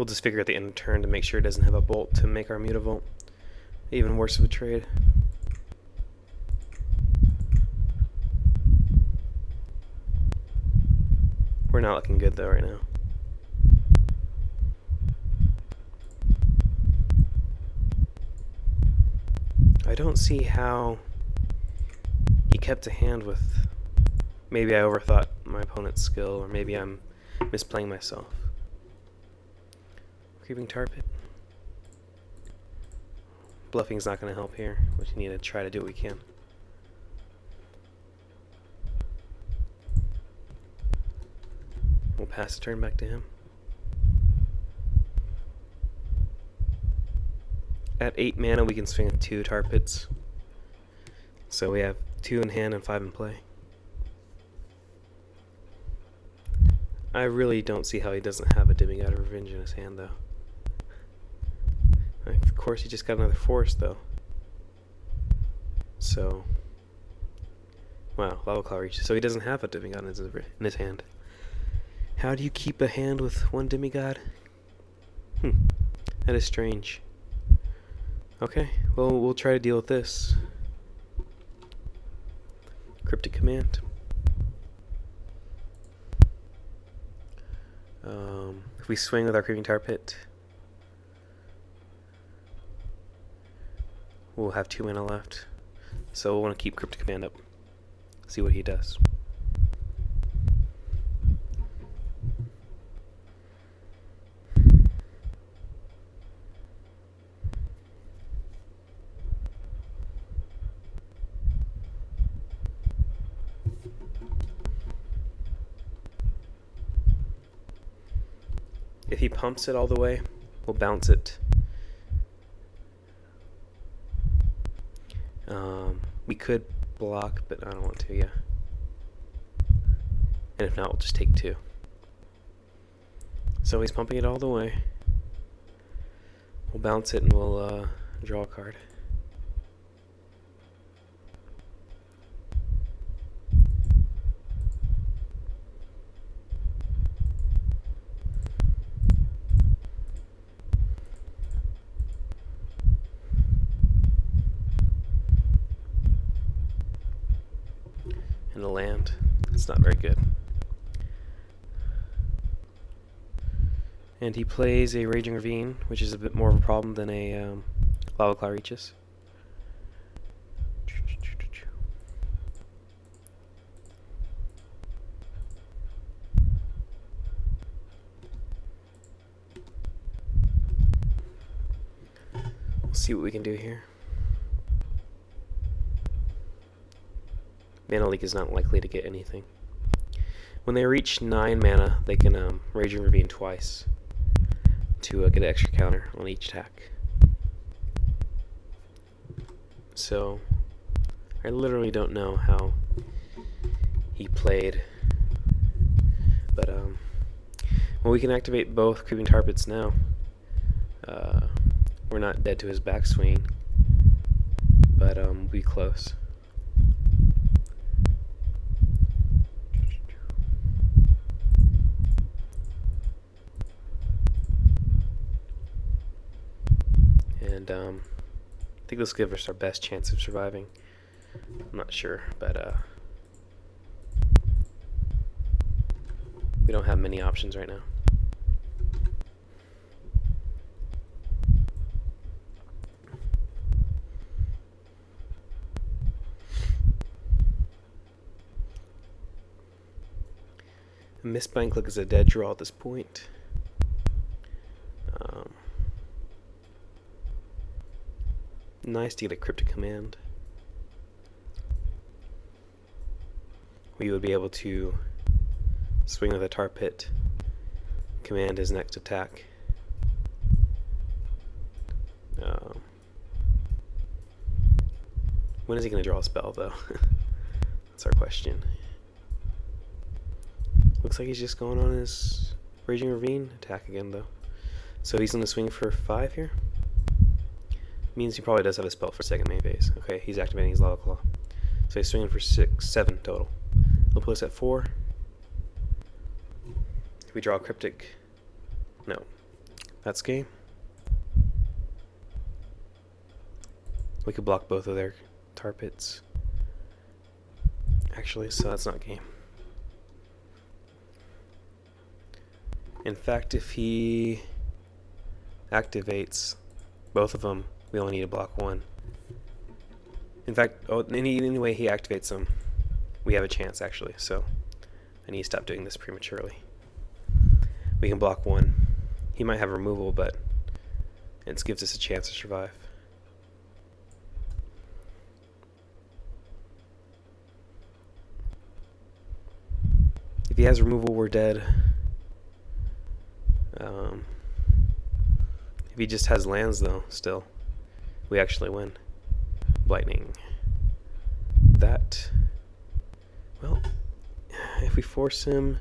We'll just figure at the end of turn to make sure it doesn't have a bolt to make our mutavault even worse of a trade. We're not looking good though right now. I don't see how he kept a hand with... Maybe I overthought my opponent's skill, or maybe I'm misplaying myself. Creeping Tar Pit. Bluffing's not going to help here. We need to try to do what we can. We'll pass the turn back to him. At 8 mana we can swing 2 Tar Pits. So we have 2 in hand and 5 in play. I really don't see how he doesn't have a Demigod of Revenge in his hand, though. Of course, he just got another forest, though. So, wow, Lava Claw Reach. So he doesn't have a Demigod in his hand. How do you keep a hand with 1 Demigod? That is strange. Okay, well, we'll try to deal with this. Cryptic Command. If we swing with our Creeping Tar Pit, we'll have 2 mana left. So we'll want to keep Cryptic Command up. See what he does. If he pumps it all the way, we'll bounce it. We could block, but I don't want to, yeah. And if not, we'll just take 2. So he's pumping it all the way. We'll bounce it and we'll draw a card. And a land. That's not very good. And he plays a Raging Ravine, which is a bit more of a problem than a Lava Claw Reaches. We'll see what we can do here. Mana Leak is not likely to get anything. When they reach 9 mana, they can Raging Ravine twice to get an extra counter on each attack. So, I literally don't know how he played. But, well, we can activate both Creeping Tar Pits now. We're not dead to his backswing, but we'll be close. And I think this will give us our best chance of surviving. I'm not sure, but we don't have many options right now. A Mistbind Click is a dead draw at this point. Nice to get a Cryptic Command. We would be able to swing with a Tar Pit, command his next attack. When is he going to draw a spell, though? That's our question. Looks like he's just going on his Raging Ravine attack again, though. So he's going to swing for 5 here. Means he probably does have a spell for second main phase. Okay, he's activating his Lava Claw. So he's swinging for 7 total. He'll put us at 4. If we draw a Cryptic... No. That's game. We could block both of their tar pits. Actually, so that's not game. In fact, if he activates both of them, we only need to block one. In fact, any way he activates them, we have a chance actually, so I need to stop doing this prematurely. We can block one. He might have removal, but it gives us a chance to survive. If he has removal, we're dead. If he just has lands, though, still, we actually win. Lightning. That. Well, if we force him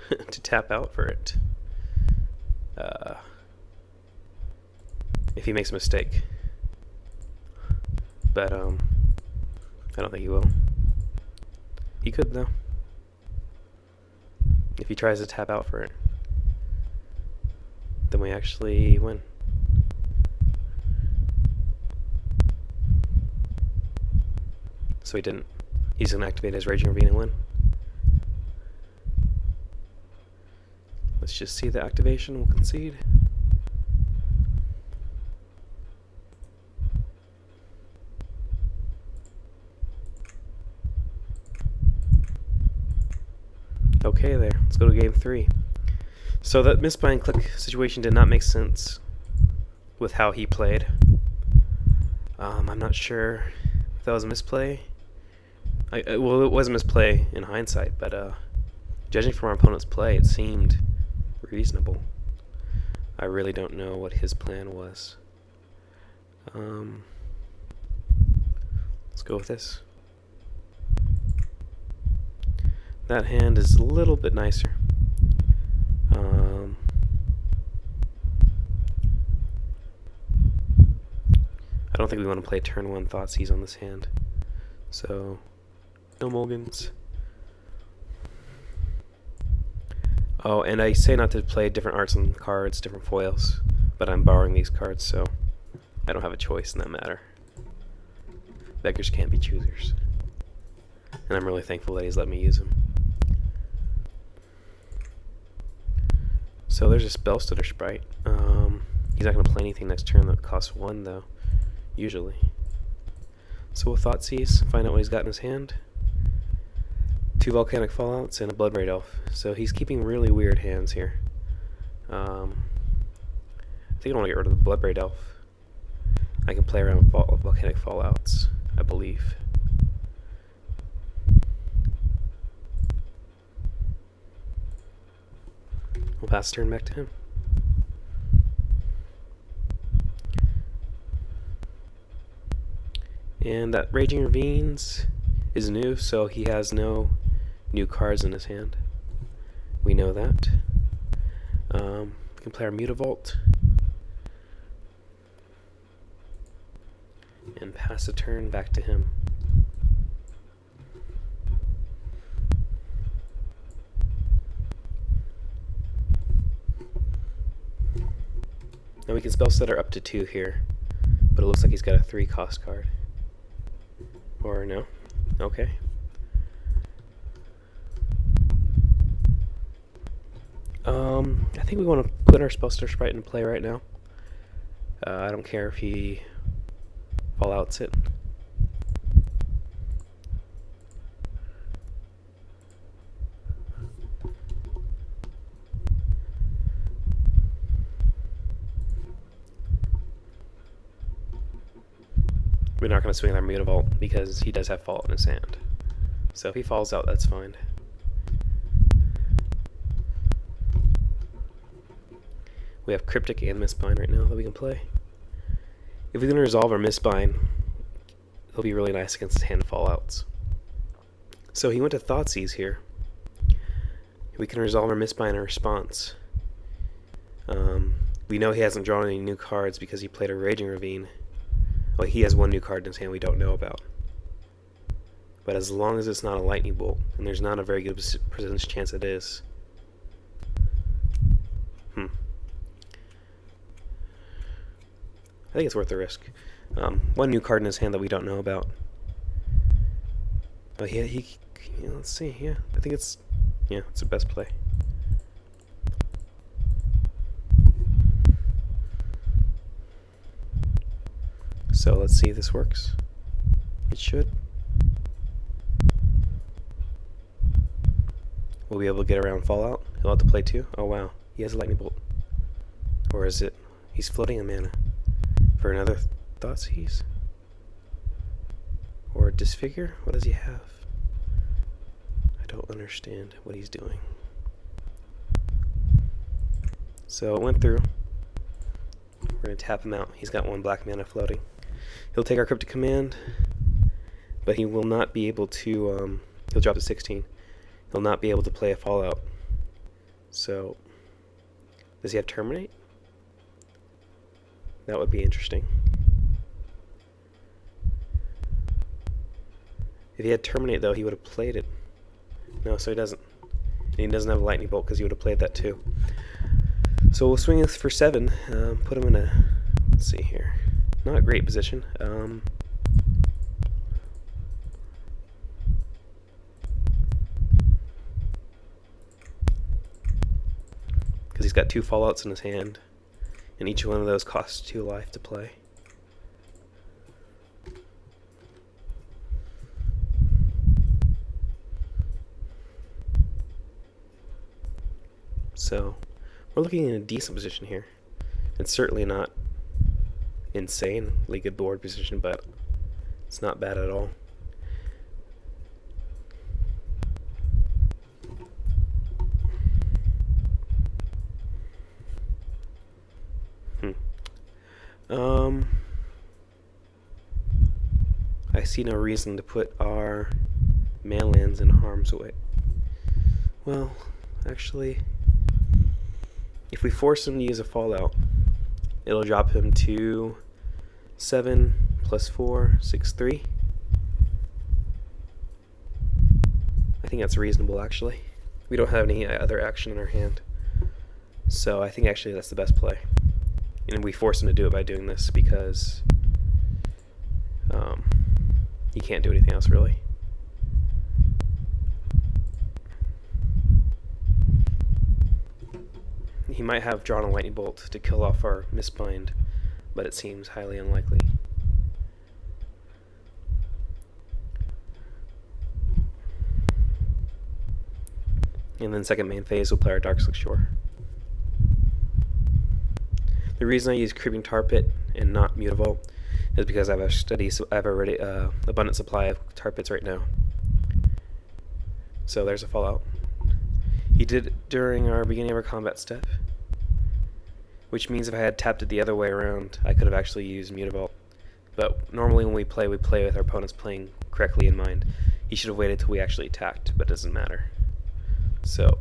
to tap out for it, if he makes a mistake, but I don't think he will. He could, though, if he tries to tap out for it. Then we actually win. So he didn't. He's going to activate his Raging Ravine and win. Let's just see the activation. We'll concede. Okay there. Let's go to game 3. So that misbind click situation did not make sense with how he played. I'm not sure if that was a misplay. Well, it was a misplay in hindsight, but judging from our opponent's play, it seemed reasonable. I really don't know what his plan was. Let's go with this. That hand is a little bit nicer. I don't think we want to play turn 1 Thoughtseize on this hand. So, no mulligans. Oh, and I say not to play different arts on cards, different foils, but I'm borrowing these cards, so I don't have a choice in that matter. Beggars can't be choosers. And I'm really thankful that he's let me use them. So there's a Spellstutter Sprite. He's not going to play anything next turn that costs 1, though, usually. So we'll Thoughtseize, find out what he's got in his hand. 2 Volcanic Fallouts and a Bloodbraid Elf. So he's keeping really weird hands here. I think I want to get rid of the Bloodbraid Elf. I can play around with Volcanic Fallouts, I believe. We'll pass the turn back to him. And that Raging Ravines is new, so he has no new cards in his hand. We know that. We can play our Mutavault and pass the turn back to him. Now we can Spellstutter up to 2 here, but it looks like he's got a 3 cost card. Or no? Okay. I think we want to put our Spellstutter Sprite into play right now. I don't care if he Fallouts it. We're not going to swing our Mutavault because he does have Fallout in his hand. So if he falls out, that's fine. We have Cryptic and Misbind right now that we can play. If we can resolve our Misbind, it'll be really nice against his hand Fallouts. So he went to Thoughtseize here. We can resolve our Misbind in response. We know he hasn't drawn any new cards because he played a Raging Ravine. Well, he has 1 new card in his hand we don't know about. But as long as it's not a Lightning Bolt, and there's not a very good percentage chance it is. think it's worth the risk. One new card in his hand that we don't know about. Oh yeah, yeah, let's see. Yeah, I think it's the best play. So let's see if this works. It should. We'll be able to get around Fallout. He'll have to play 2. Oh wow, he has a lightning bolt. Or is it? He's floating a mana for another Thoughtseize? Or Disfigure? What does he have? I don't understand what he's doing. So it went through. We're going to tap him out. He's got 1 black mana floating. He'll take our Cryptic Command, but he will not be able to, he'll drop to 16. He'll not be able to play a Fallout. So, does he have Terminate? That would be interesting. If he had Terminate, though, he would have played it. No, so he doesn't. And he doesn't have a Lightning Bolt because he would have played that too. So we'll swing this for 7. Put him in a, let's see here, not a great position. Because he's got 2 Fallouts in his hand, and each one of those costs 2 life to play. So we're looking in a decent position here. It's certainly not insanely good board position, but it's not bad at all. I see no reason to put our manlands in harm's way. Well, actually, if we force him to use a Fallout, it'll drop him to 7 plus 4, 6, 3. I think that's reasonable, actually. We don't have any other action in our hand. So I think actually that's the best play. And we force him to do it by doing this because he can't do anything else, really. He might have drawn a Lightning Bolt to kill off our Mistbind, but it seems highly unlikely. And then second main phase, we'll play our Darkslick Shore. The reason I use Creeping Tar Pit and not Mutavault is because I have already abundant supply of tar pits right now. So there's a Fallout. He did it during our beginning of our combat step, which means if I had tapped it the other way around, I could have actually used Mutavault. But normally when we play with our opponents playing correctly in mind. He should have waited till we actually attacked, but it doesn't matter. So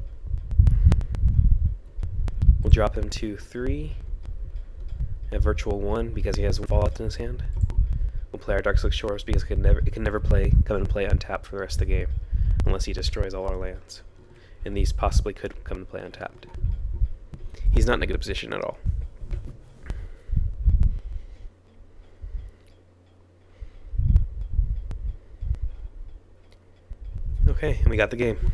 we'll drop him to 3. A virtual 1 because he has 1 Fallout in his hand. We'll play our Darkslick Shores because it can never come and play untapped for the rest of the game unless he destroys all our lands. And these possibly could come and play untapped. He's not in a good position at all. Okay, and we got the game.